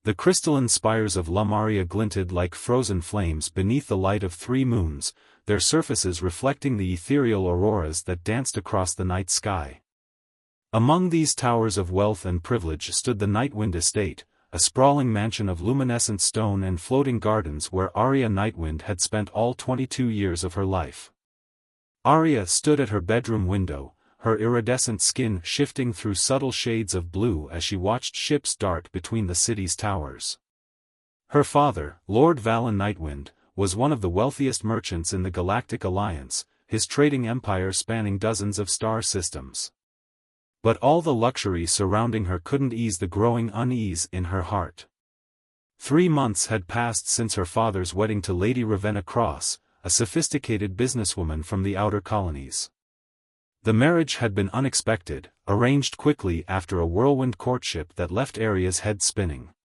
The crystalline spires of Lamaria glinted like frozen flames beneath the light of 3 moons, their surfaces reflecting the ethereal auroras that danced across the night sky. Among these towers of wealth and privilege stood the Nightwind estate, a sprawling mansion of luminescent stone and floating gardens where Arya Nightwind had spent all 22 years of her life. Arya stood at her bedroom window, her iridescent skin shifting through subtle shades of blue as she watched ships dart between the city's towers. Her father, Lord Valen Nightwind, was one of the wealthiest merchants in the Galactic Alliance, his trading empire spanning dozens of star systems. But all the luxury surrounding her couldn't ease the growing unease in her heart. 3 months had passed since her father's wedding to Lady Ravenna Cross, a sophisticated businesswoman from the outer colonies. The marriage had been unexpected, arranged quickly after a whirlwind courtship that left Arya's head spinning.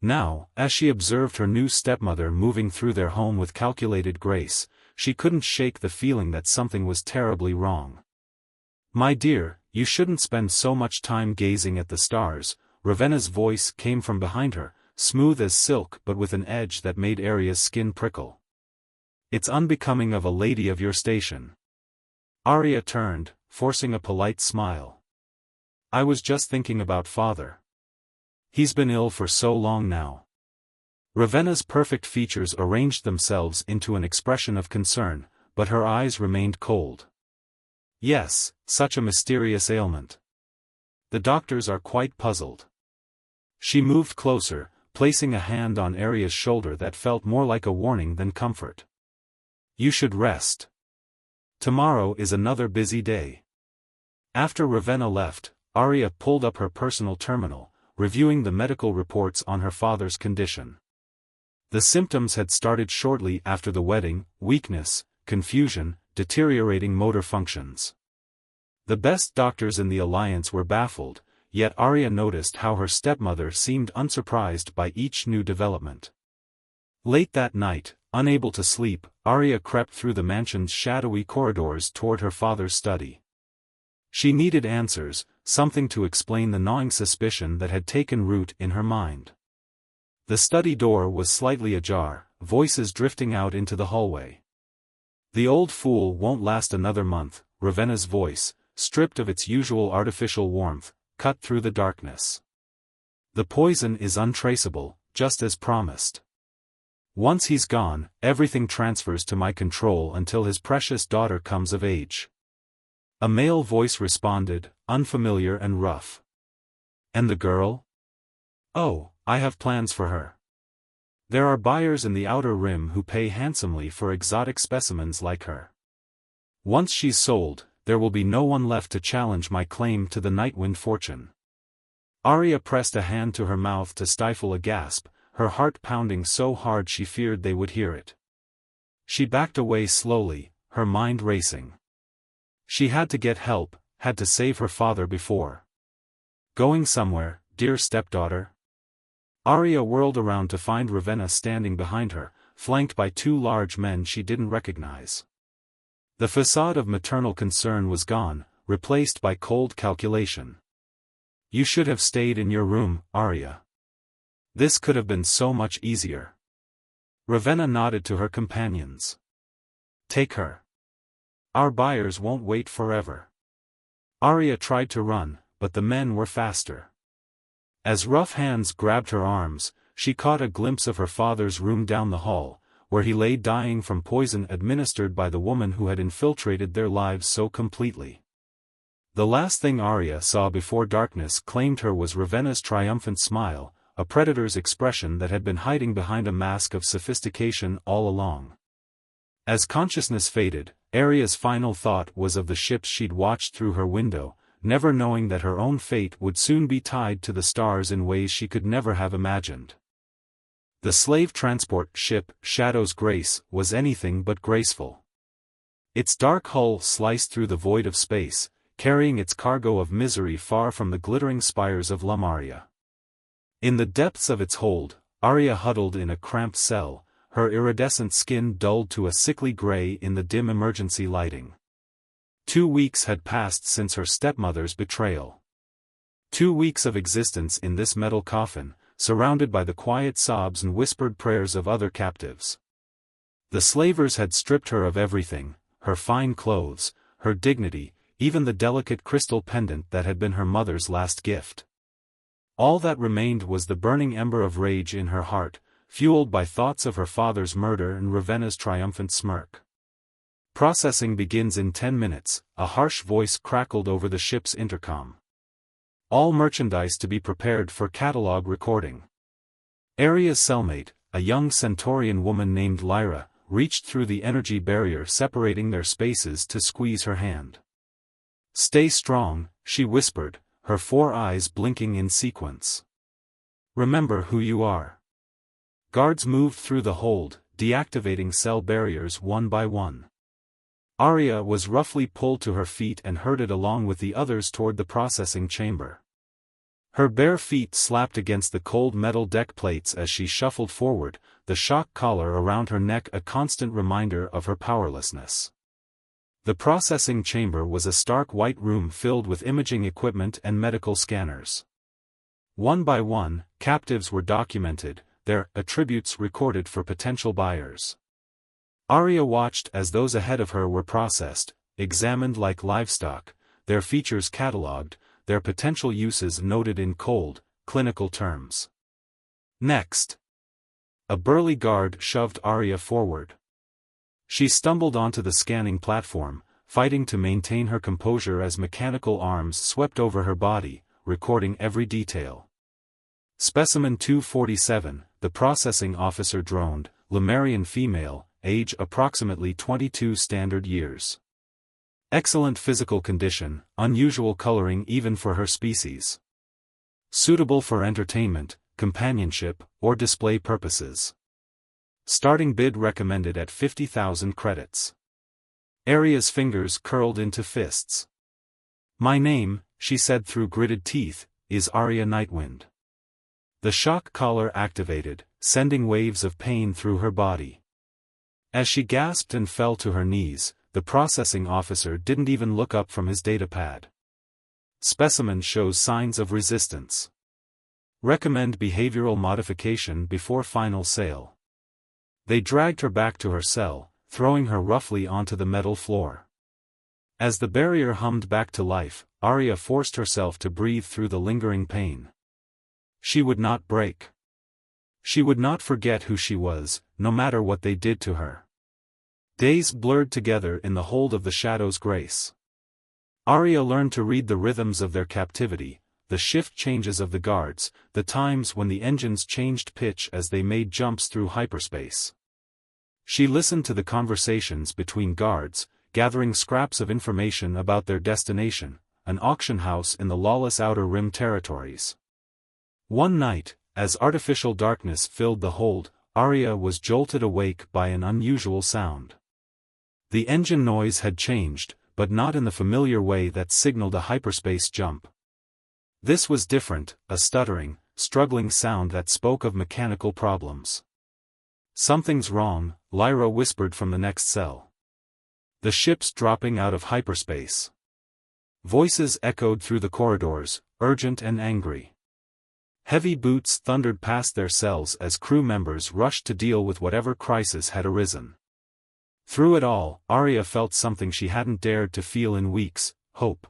Now, as she observed her new stepmother moving through their home with calculated grace, she couldn't shake the feeling that something was terribly wrong. "My dear, you shouldn't spend so much time gazing at the stars," Ravenna's voice came from behind her, smooth as silk but with an edge that made Arya's skin prickle. "It's unbecoming of a lady of your station." Arya turned, forcing a polite smile. "I was just thinking about father. He's been ill for so long now." Ravenna's perfect features arranged themselves into an expression of concern, but her eyes remained cold. "Yes, such a mysterious ailment. The doctors are quite puzzled." She moved closer, placing a hand on Arya's shoulder that felt more like a warning than comfort. "You should rest. Tomorrow is another busy day." After Ravenna left, Arya pulled up her personal terminal, reviewing the medical reports on her father's condition. The symptoms had started shortly after the wedding: weakness, confusion, deteriorating motor functions. The best doctors in the Alliance were baffled, yet Arya noticed how her stepmother seemed unsurprised by each new development. Late that night, unable to sleep, Arya crept through the mansion's shadowy corridors toward her father's study. She needed answers, something to explain the gnawing suspicion that had taken root in her mind. The study door was slightly ajar, voices drifting out into the hallway. "The old fool won't last another month," Ravenna's voice, stripped of its usual artificial warmth, cut through the darkness. "The poison is untraceable, just as promised. Once he's gone, everything transfers to my control until his precious daughter comes of age." A male voice responded, unfamiliar and rough. "And the girl?" "Oh, I have plans for her. There are buyers in the Outer Rim who pay handsomely for exotic specimens like her. Once she's sold, there will be no one left to challenge my claim to the Nightwind fortune." Arya pressed a hand to her mouth to stifle a gasp, her heart pounding so hard she feared they would hear it. She backed away slowly, her mind racing. She had to get help, had to save her father before. "Going somewhere, dear stepdaughter?" Arya whirled around to find Ravenna standing behind her, flanked by 2 large men she didn't recognize. The facade of maternal concern was gone, replaced by cold calculation. "You should have stayed in your room, Arya. This could have been so much easier." Ravenna nodded to her companions. "Take her. Our buyers won't wait forever." Arya tried to run, but the men were faster. As rough hands grabbed her arms, she caught a glimpse of her father's room down the hall, where he lay dying from poison administered by the woman who had infiltrated their lives so completely. The last thing Arya saw before darkness claimed her was Ravenna's triumphant smile, a predator's expression that had been hiding behind a mask of sophistication all along. As consciousness faded, Arya's final thought was of the ships she'd watched through her window, never knowing that her own fate would soon be tied to the stars in ways she could never have imagined. The slave transport ship, Shadow's Grace, was anything but graceful. Its dark hull sliced through the void of space, carrying its cargo of misery far from the glittering spires of Lamaria. In the depths of its hold, Arya huddled in a cramped cell, her iridescent skin dulled to a sickly gray in the dim emergency lighting. 2 weeks had passed since her stepmother's betrayal. 2 weeks of existence in this metal coffin, surrounded by the quiet sobs and whispered prayers of other captives. The slavers had stripped her of everything, her fine clothes, her dignity, even the delicate crystal pendant that had been her mother's last gift. All that remained was the burning ember of rage in her heart, fueled by thoughts of her father's murder and Ravenna's triumphant smirk. Processing begins in 10 minutes, a harsh voice crackled over the ship's intercom. All merchandise to be prepared for catalog recording. Aria's cellmate, a young Centaurian woman named Lyra, reached through the energy barrier separating their spaces to squeeze her hand. "Stay strong," she whispered, her 4 eyes blinking in sequence. "Remember who you are." Guards moved through the hold, deactivating cell barriers one by one. Aria was roughly pulled to her feet and herded along with the others toward the processing chamber. Her bare feet slapped against the cold metal deck plates as she shuffled forward, the shock collar around her neck a constant reminder of her powerlessness. The processing chamber was a stark white room filled with imaging equipment and medical scanners. One by one, captives were documented, their attributes recorded for potential buyers. Aria watched as those ahead of her were processed, examined like livestock, their features catalogued, their potential uses noted in cold, clinical terms. Next. A burly guard shoved Aria forward. She stumbled onto the scanning platform, fighting to maintain her composure as mechanical arms swept over her body, recording every detail. Specimen 247, the processing officer droned, Lemurian female, age approximately 22 standard years. Excellent physical condition, unusual coloring even for her species. Suitable for entertainment, companionship, or display purposes. Starting bid recommended at 50,000 credits. Aria's fingers curled into fists. "My name," she said through gritted teeth, "is Aria Nightwind." The shock collar activated, sending waves of pain through her body. As she gasped and fell to her knees, the processing officer didn't even look up from his datapad. "Specimen shows signs of resistance. Recommend behavioral modification before final sale." They dragged her back to her cell, throwing her roughly onto the metal floor. As the barrier hummed back to life, Aria forced herself to breathe through the lingering pain. She would not break. She would not forget who she was, no matter what they did to her. Days blurred together in the hold of the Shadow's grace. Aria learned to read the rhythms of their captivity, the shift changes of the guards, the times when the engines changed pitch as they made jumps through hyperspace. She listened to the conversations between guards, gathering scraps of information about their destination, an auction house in the lawless Outer Rim territories. One night, as artificial darkness filled the hold, Aria was jolted awake by an unusual sound. The engine noise had changed, but not in the familiar way that signaled a hyperspace jump. This was different, a stuttering, struggling sound that spoke of mechanical problems. "Something's wrong," Lyra whispered from the next cell. "The ship's dropping out of hyperspace." Voices echoed through the corridors, urgent and angry. Heavy boots thundered past their cells as crew members rushed to deal with whatever crisis had arisen. Through it all, Aria felt something she hadn't dared to feel in weeks: hope.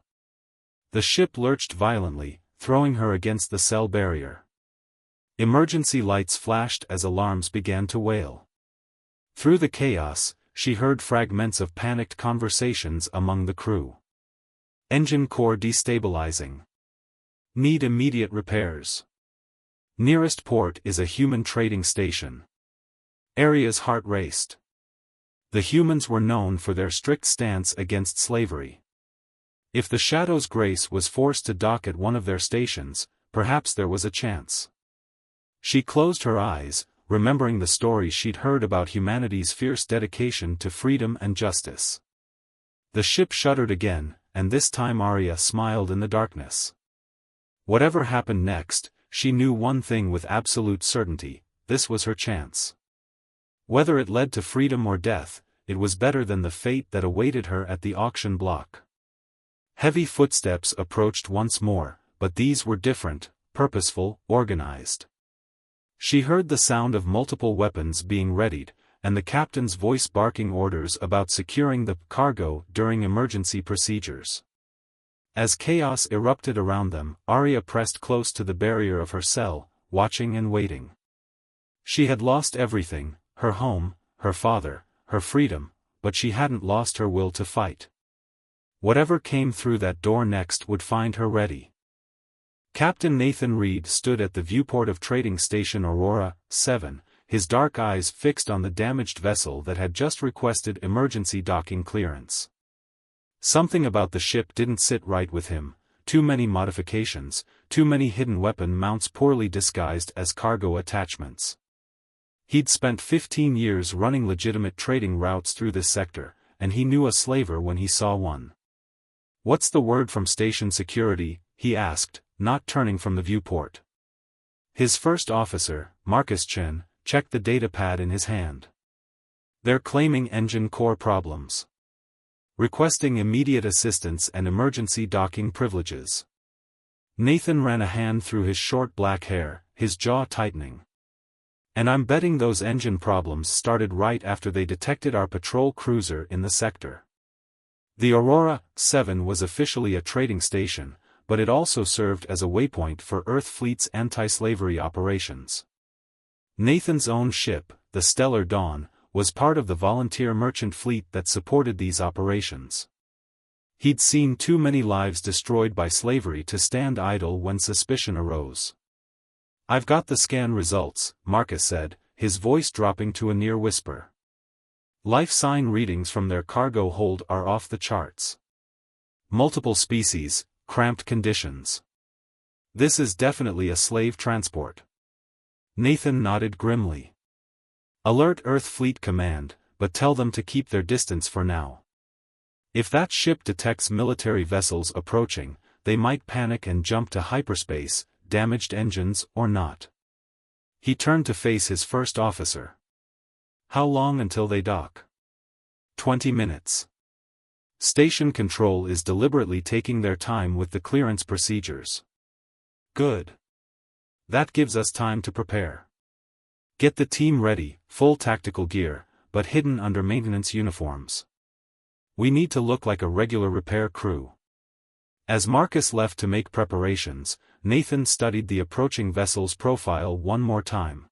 The ship lurched violently, throwing her against the cell barrier. Emergency lights flashed as alarms began to wail. Through the chaos, she heard fragments of panicked conversations among the crew. "Engine core destabilizing. Need immediate repairs. Nearest port is a human trading station." Aria's heart raced. The humans were known for their strict stance against slavery. If the Shadow's Grace was forced to dock at one of their stations, perhaps there was a chance. She closed her eyes, remembering the stories she'd heard about humanity's fierce dedication to freedom and justice. The ship shuddered again, and this time Aria smiled in the darkness. Whatever happened next, she knew one thing with absolute certainty: this was her chance. Whether it led to freedom or death, it was better than the fate that awaited her at the auction block. Heavy footsteps approached once more, but these were different, purposeful, organized. She heard the sound of multiple weapons being readied, and the captain's voice barking orders about securing the cargo during emergency procedures. As chaos erupted around them, Arya pressed close to the barrier of her cell, watching and waiting. She had lost everything, her home, her father, her freedom, but she hadn't lost her will to fight. Whatever came through that door next would find her ready. Captain Nathan Reed stood at the viewport of Trading Station Aurora 7, his dark eyes fixed on the damaged vessel that had just requested emergency docking clearance. Something about the ship didn't sit right with him: too many modifications, too many hidden weapon mounts poorly disguised as cargo attachments. He'd spent 15 years running legitimate trading routes through this sector, and he knew a slaver when he saw one. "What's the word from station security?" he asked, not turning from the viewport. His first officer, Marcus Chen, checked the datapad in his hand. "They're claiming engine core problems. Requesting immediate assistance and emergency docking privileges." Nathan ran a hand through his short black hair, his jaw tightening. "And I'm betting those engine problems started right after they detected our patrol cruiser in the sector." The Aurora 7 was officially a trading station, but it also served as a waypoint for Earth Fleet's anti-slavery operations. Nathan's own ship, the Stellar Dawn, was part of the volunteer merchant fleet that supported these operations. He'd seen too many lives destroyed by slavery to stand idle when suspicion arose. "I've got the scan results," Marcus said, his voice dropping to a near whisper. "Life sign readings from their cargo hold are off the charts. Multiple species, cramped conditions. This is definitely a slave transport." Nathan nodded grimly. "Alert Earth Fleet Command, but tell them to keep their distance for now. If that ship detects military vessels approaching, they might panic and jump to hyperspace, damaged engines or not." He turned to face his first officer. "How long until they dock?" 20 minutes. Station control is deliberately taking their time with the clearance procedures." "Good. That gives us time to prepare. Get the team ready, full tactical gear, but hidden under maintenance uniforms. We need to look like a regular repair crew." As Marcus left to make preparations, Nathan studied the approaching vessel's profile one more time.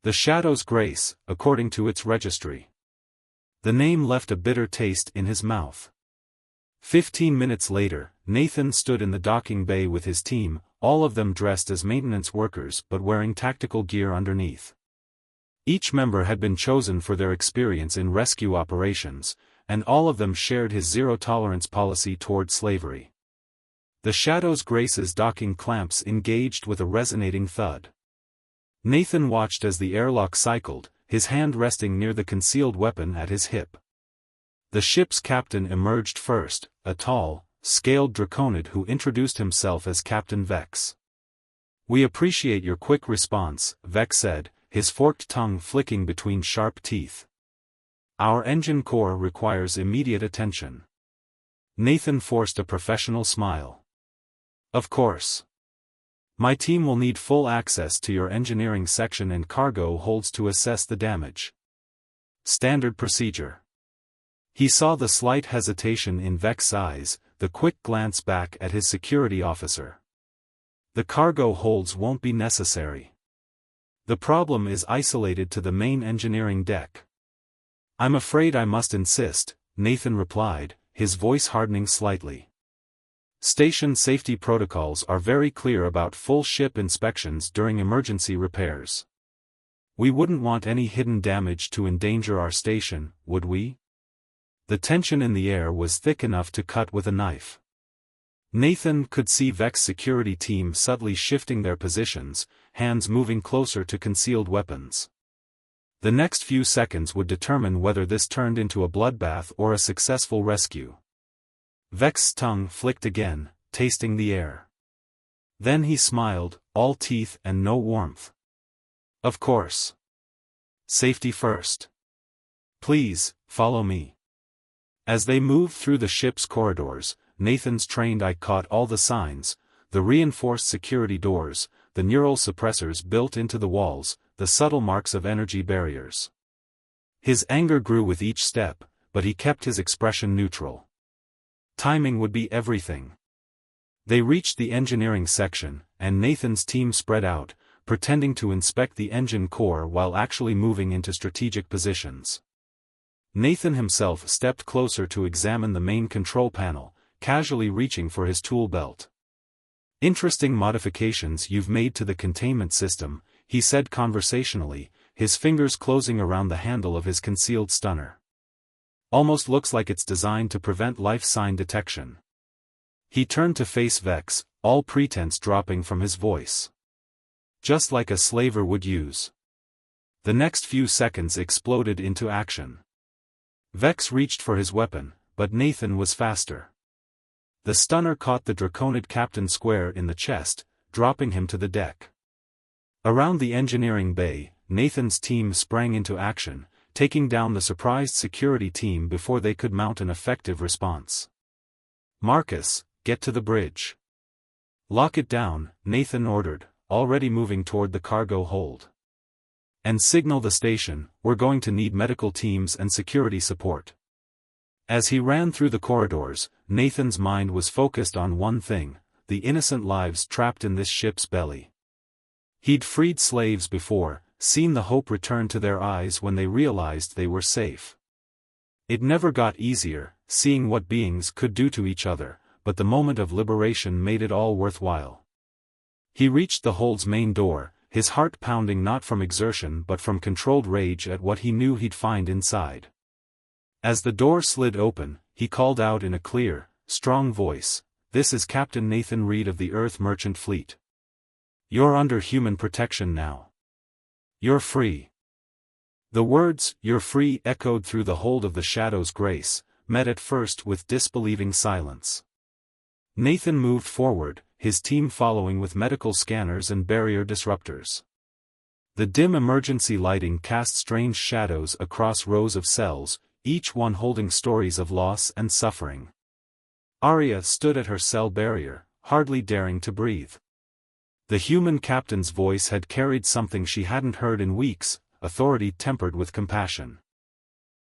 The Shadow's Grace, according to its registry. The name left a bitter taste in his mouth. 15 minutes later, Nathan stood in the docking bay with his team, all of them dressed as maintenance workers but wearing tactical gear underneath. Each member had been chosen for their experience in rescue operations, and all of them shared his zero-tolerance policy toward slavery. The Shadow's Grace's docking clamps engaged with a resonating thud. Nathan watched as the airlock cycled, his hand resting near the concealed weapon at his hip. The ship's captain emerged first, a tall, scaled draconid who introduced himself as Captain Vex. "We appreciate your quick response," Vex said, his forked tongue flicking between sharp teeth. "Our engine core requires immediate attention." Nathan forced a professional smile. "Of course. My team will need full access to your engineering section and cargo holds to assess the damage. Standard procedure." He saw the slight hesitation in Vex's eyes, the quick glance back at his security officer. "The cargo holds won't be necessary. The problem is isolated to the main engineering deck." "I'm afraid I must insist," Nathan replied, his voice hardening slightly. "Station safety protocols are very clear about full ship inspections during emergency repairs. We wouldn't want any hidden damage to endanger our station, would we?" The tension in the air was thick enough to cut with a knife. Nathan could see Vex's security team subtly shifting their positions, hands moving closer to concealed weapons. The next few seconds would determine whether this turned into a bloodbath or a successful rescue. Vex's tongue flicked again, tasting the air. Then he smiled, all teeth and no warmth. "Of course. Safety first. Please, follow me." As they moved through the ship's corridors, Nathan's trained eye caught all the signs: the reinforced security doors, the neural suppressors built into the walls, the subtle marks of energy barriers. His anger grew with each step, but he kept his expression neutral. Timing would be everything. They reached the engineering section, and Nathan's team spread out, pretending to inspect the engine core while actually moving into strategic positions. Nathan himself stepped closer to examine the main control panel, casually reaching for his tool belt. "Interesting modifications you've made to the containment system," he said conversationally, his fingers closing around the handle of his concealed stunner. "Almost looks like it's designed to prevent life sign detection." He turned to face Vex, all pretense dropping from his voice. "Just like a slaver would use." The next few seconds exploded into action. Vex reached for his weapon, but Nathan was faster. The stunner caught the Draconid captain square in the chest, dropping him to the deck. Around the engineering bay, Nathan's team sprang into action, taking down the surprised security team before they could mount an effective response. "Marcus, get to the bridge." "Lock it down," Nathan ordered, already moving toward the cargo hold. "And signal the station, we're going to need medical teams and security support." As he ran through the corridors, Nathan's mind was focused on one thing: the innocent lives trapped in this ship's belly. He'd freed slaves before, seen the hope return to their eyes when they realized they were safe. It never got easier, seeing what beings could do to each other, but the moment of liberation made it all worthwhile. He reached the hold's main door, his heart pounding not from exertion but from controlled rage at what he knew he'd find inside. As the door slid open, he called out in a clear, strong voice, "This is Captain Nathan Reed of the Earth Merchant Fleet. You're under human protection now. You're free." The words, "you're free," echoed through the hold of the Shadow's grace, met at first with disbelieving silence. Nathan moved forward, his team following with medical scanners and barrier disruptors. The dim emergency lighting cast strange shadows across rows of cells, each one holding stories of loss and suffering. Arya stood at her cell barrier, hardly daring to breathe. The human captain's voice had carried something she hadn't heard in weeks, authority tempered with compassion.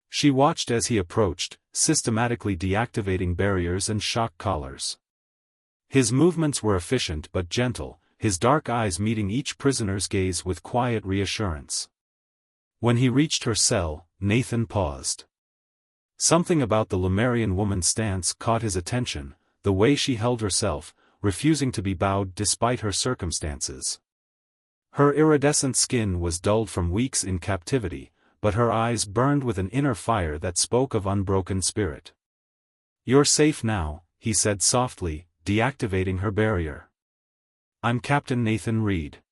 She watched as he approached, systematically deactivating barriers and shock collars. His movements were efficient but gentle, his dark eyes meeting each prisoner's gaze with quiet reassurance. When he reached her cell, Nathan paused. Something about the Lemurian woman's stance caught his attention, the way she held herself, refusing to be bowed despite her circumstances. Her iridescent skin was dulled from weeks in captivity, but her eyes burned with an inner fire that spoke of unbroken spirit. "You're safe now," he said softly, deactivating her barrier. "I'm Captain Nathan Reed."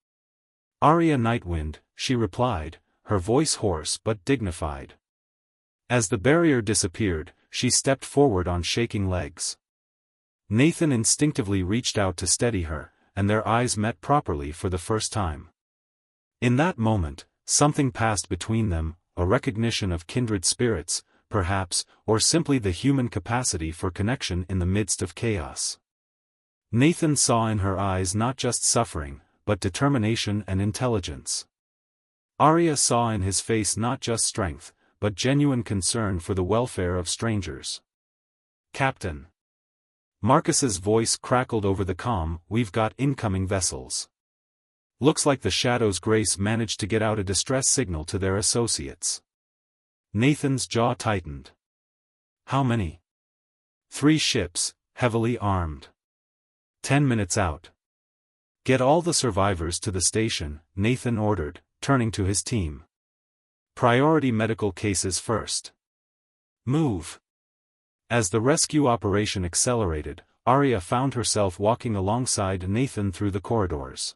"Arya Nightwind," she replied, her voice hoarse but dignified. As the barrier disappeared, she stepped forward on shaking legs. Nathan instinctively reached out to steady her, and their eyes met properly for the first time. In that moment, something passed between them, a recognition of kindred spirits, perhaps, or simply the human capacity for connection in the midst of chaos. Nathan saw in her eyes not just suffering, but determination and intelligence. Arya saw in his face not just strength, but genuine concern for the welfare of strangers. "Captain." Marcus's voice crackled over the comm, "We've got incoming vessels. Looks like the Shadow's grace managed to get out a distress signal to their associates." Nathan's jaw tightened. "How many?" "3 ships, heavily armed. 10 minutes out." "Get all the survivors to the station," Nathan ordered, turning to his team. "Priority medical cases first. Move." As the rescue operation accelerated, Arya found herself walking alongside Nathan through the corridors.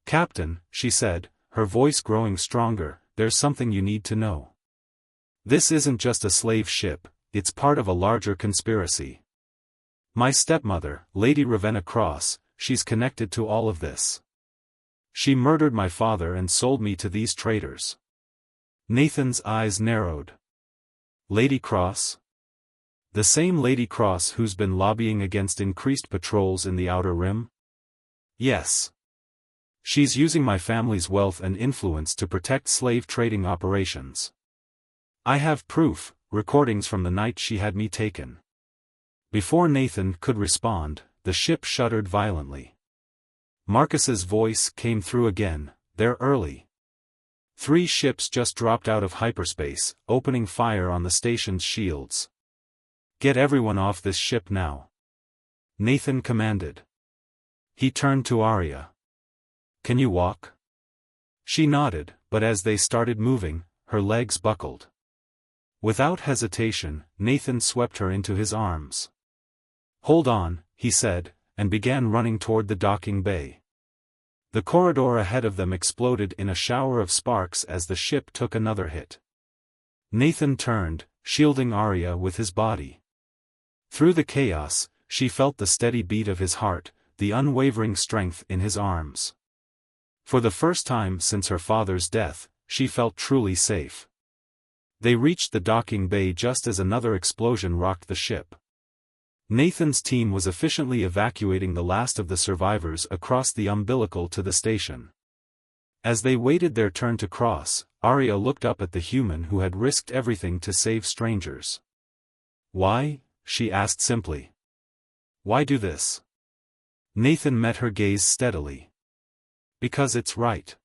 "Captain," she said, her voice growing stronger, "there's something you need to know. This isn't just a slave ship, it's part of a larger conspiracy. My stepmother, Lady Ravenna Cross, she's connected to all of this. She murdered my father and sold me to these traitors." Nathan's eyes narrowed. "Lady Cross? The same Lady Cross who's been lobbying against increased patrols in the Outer Rim?" "Yes. She's using my family's wealth and influence to protect slave trading operations. I have proof, recordings from the night she had me taken. Before Nathan could respond, the ship shuddered violently. Marcus's voice came through again, "They're early. 3 ships just dropped out of hyperspace, opening fire on the station's shields. Get everyone off this ship now," Nathan commanded. He turned to Arya. "Can you walk?" She nodded, but as they started moving, her legs buckled. Without hesitation, Nathan swept her into his arms. "Hold on," he said, and began running toward the docking bay. The corridor ahead of them exploded in a shower of sparks as the ship took another hit. Nathan turned, shielding Arya with his body. Through the chaos, she felt the steady beat of his heart, the unwavering strength in his arms. For the first time since her father's death, she felt truly safe. They reached the docking bay just as another explosion rocked the ship. Nathan's team was efficiently evacuating the last of the survivors across the umbilical to the station. As they waited their turn to cross, Arya looked up at the human who had risked everything to save strangers. "Why?" she asked simply. "Why do this?" Nathan met her gaze steadily. "Because it's right.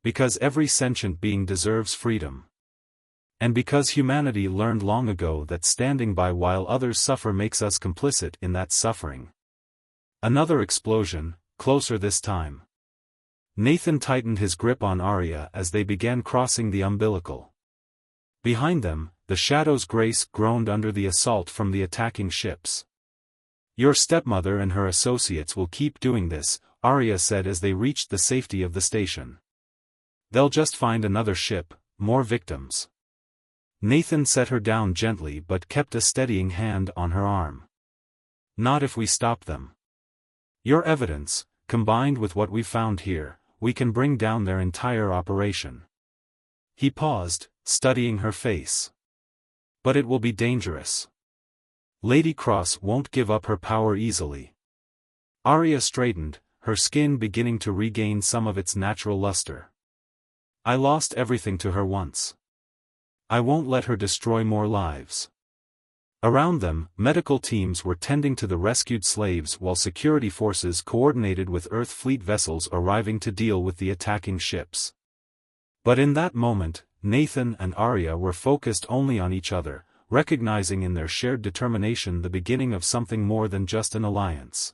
Because every sentient being deserves freedom. And because humanity learned long ago that standing by while others suffer makes us complicit in that suffering." Another explosion, closer this time. Nathan tightened his grip on Arya as they began crossing the umbilical. Behind them, the shadows Grace groaned under the assault from the attacking ships. "Your stepmother and her associates will keep doing this," Arya said as they reached the safety of the station. "They'll just find another ship, more victims." Nathan set her down gently but kept a steadying hand on her arm. "Not if we stop them. Your evidence, combined with what we've found here, we can bring down their entire operation." He paused, studying her face. "But it will be dangerous. Lady Cross won't give up her power easily." Arya straightened, her skin beginning to regain some of its natural luster. "I lost everything to her once. I won't let her destroy more lives." Around them, medical teams were tending to the rescued slaves while security forces coordinated with Earth fleet vessels arriving to deal with the attacking ships. But in that moment, Nathan and Arya were focused only on each other, recognizing in their shared determination the beginning of something more than just an alliance.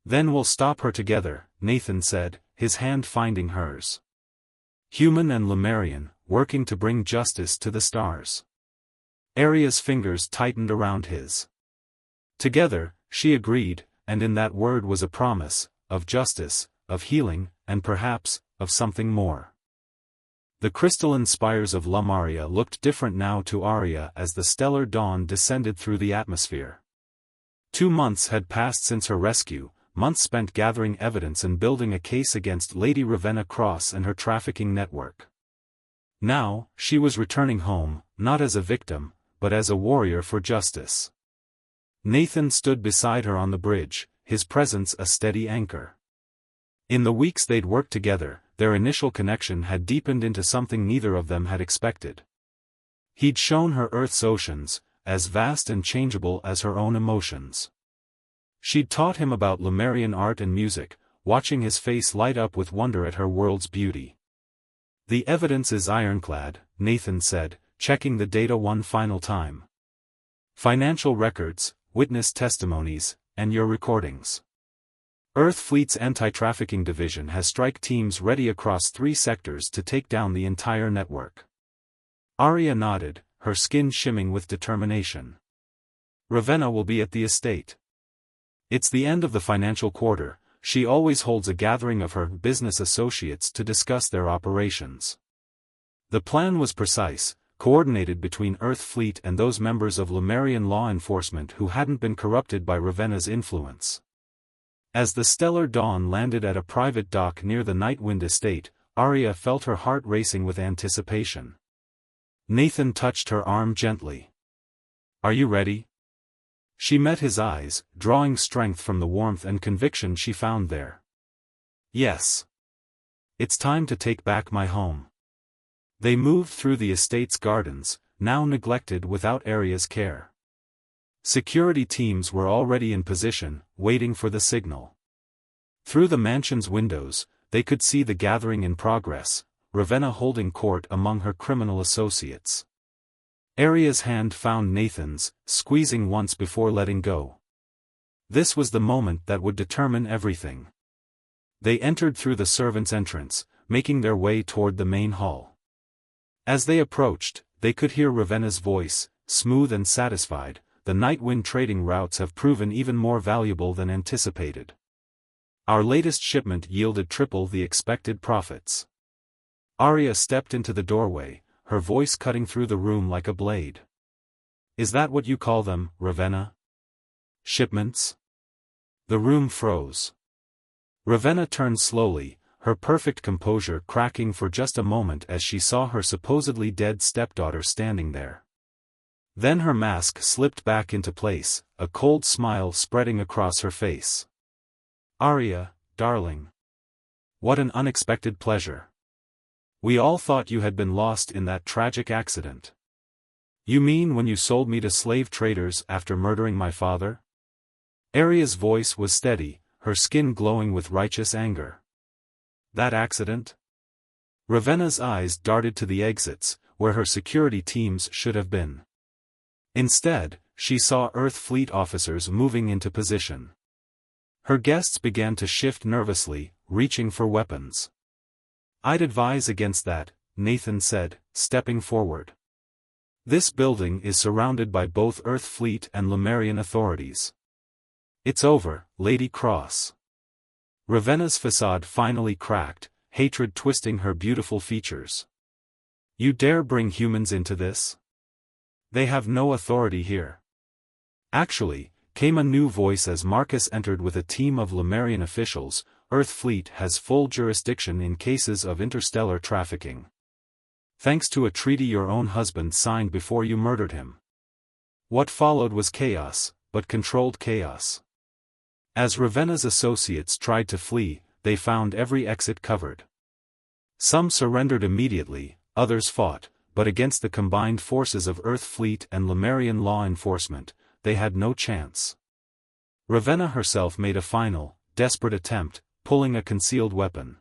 "Then we'll stop her together," Nathan said, his hand finding hers. "Human and Lemurian, working to bring justice to the stars." Arya's fingers tightened around his. Together, she agreed, and in that word was a promise, of justice, of healing, and perhaps, of something more. The crystalline spires of Lemuria looked different now to Arya as the stellar dawn descended through the atmosphere. 2 months had passed since her rescue, months spent gathering evidence and building a case against Lady Ravenna Cross and her trafficking network. Now, she was returning home, not as a victim, but as a warrior for justice. Nathan stood beside her on the bridge, his presence a steady anchor. In the weeks they'd worked together, their initial connection had deepened into something neither of them had expected. He'd shown her Earth's oceans, as vast and changeable as her own emotions. She'd taught him about Lemurian art and music, watching his face light up with wonder at her world's beauty. "The evidence is ironclad," Nathan said, checking the data one final time. "Financial records, witness testimonies, and your recordings. Earth Fleet's anti-trafficking division has strike teams ready across 3 sectors to take down the entire network." Arya nodded, her skin shimming with determination. "Ravenna will be at the estate. It's the end of the financial quarter. She always holds a gathering of her business associates to discuss their operations." The plan was precise, coordinated between Earth Fleet and those members of Lemurian law enforcement who hadn't been corrupted by Ravenna's influence. As the stellar dawn landed at a private dock near the Nightwind estate, Arya felt her heart racing with anticipation. Nathan touched her arm gently. "Are you ready?" She met his eyes, drawing strength from the warmth and conviction she found there. Yes. It's time to take back my home. They moved through the estate's gardens, now neglected without Aria's care. Security teams were already in position, waiting for the signal. Through the mansion's windows, they could see the gathering in progress, Ravenna holding court among her criminal associates. Aria's hand found Nathan's, squeezing once before letting go. This was the moment that would determine everything. They entered through the servants' entrance, making their way toward the main hall. As they approached, they could hear Ravenna's voice, smooth and satisfied. The Nightwind trading routes have proven even more valuable than anticipated. Our latest shipment yielded triple the expected profits. Aria stepped into the doorway, her voice cutting through the room like a blade. Is that what you call them, Ravenna? Shipments? The room froze. Ravenna turned slowly, her perfect composure cracking for just a moment as she saw her supposedly dead stepdaughter standing there. Then her mask slipped back into place, a cold smile spreading across her face. Aria, darling. What an unexpected pleasure. We all thought you had been lost in that tragic accident. You mean when you sold me to slave traders after murdering my father? Aria's voice was steady, her skin glowing with righteous anger. That accident? Ravenna's eyes darted to the exits, where her security teams should have been. Instead, she saw Earth Fleet officers moving into position. Her guests began to shift nervously, reaching for weapons. I'd advise against that, Nathan said, stepping forward. This building is surrounded by both Earth Fleet and Lemurian authorities. It's over, Lady Cross. Ravenna's facade finally cracked, hatred twisting her beautiful features. You dare bring humans into this? They have no authority here. Actually, came a new voice as Marcus entered with a team of Lemurian officials. Earth Fleet has full jurisdiction in cases of interstellar trafficking. Thanks to a treaty your own husband signed before you murdered him. What followed was chaos, but controlled chaos. As Ravenna's associates tried to flee, they found every exit covered. Some surrendered immediately, others fought, but against the combined forces of Earth Fleet and Lemurian law enforcement, they had no chance. Ravenna herself made a final, desperate attempt, pulling a concealed weapon.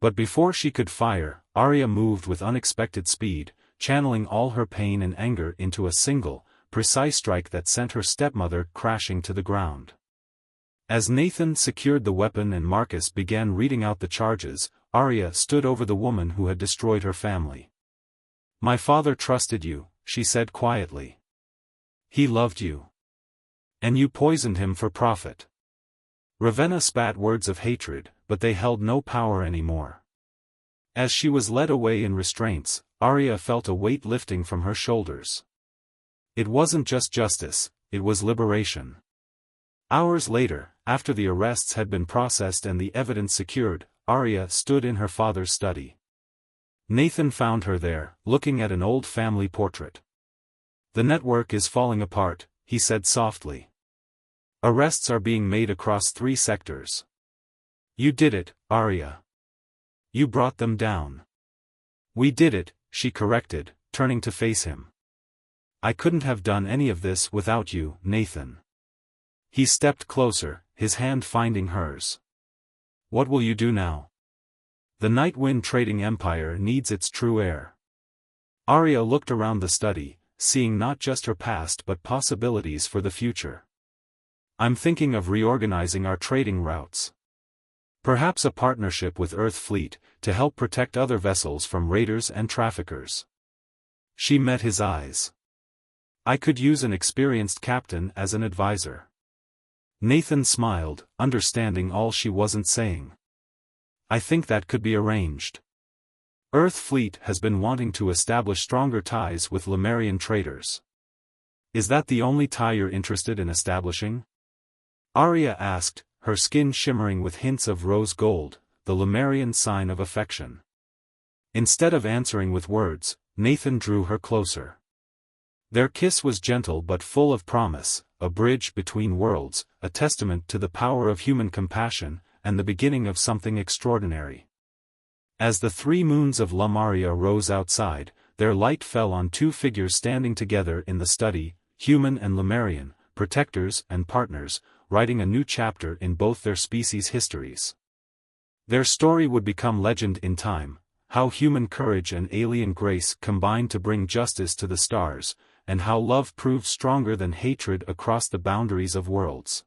But before she could fire, Aria moved with unexpected speed, channeling all her pain and anger into a single, precise strike that sent her stepmother crashing to the ground. As Nathan secured the weapon and Marcus began reading out the charges, Aria stood over the woman who had destroyed her family. My father trusted you, she said quietly. He loved you. And you poisoned him for profit. Ravenna spat words of hatred, but they held no power anymore. As she was led away in restraints, Aria felt a weight lifting from her shoulders. It wasn't just justice, it was liberation. Hours later, after the arrests had been processed and the evidence secured, Aria stood in her father's study. Nathan found her there, looking at an old family portrait. The network is falling apart, he said softly. Arrests are being made across 3 sectors. You did it, Aria. You brought them down. We did it, she corrected, turning to face him. I couldn't have done any of this without you, Nathan. He stepped closer, his hand finding hers. What will you do now? The Nightwind trading empire needs its true heir. Aria looked around the study, seeing not just her past but possibilities for the future. I'm thinking of reorganizing our trading routes. Perhaps a partnership with Earth Fleet, to help protect other vessels from raiders and traffickers. She met his eyes. I could use an experienced captain as an advisor. Nathan smiled, understanding all she wasn't saying. I think that could be arranged. Earth Fleet has been wanting to establish stronger ties with Lemurian traders. Is that the only tie you're interested in establishing? Aria asked, her skin shimmering with hints of rose gold, the Lemurian sign of affection. Instead of answering with words, Nathan drew her closer. Their kiss was gentle but full of promise, a bridge between worlds, a testament to the power of human compassion, and the beginning of something extraordinary. As the 3 moons of Lamaria rose outside, their light fell on 2 figures standing together in the study, human and Lemurian, protectors and partners, writing a new chapter in both their species' histories. Their story would become legend in time, how human courage and alien grace combined to bring justice to the stars, and how love proved stronger than hatred across the boundaries of worlds.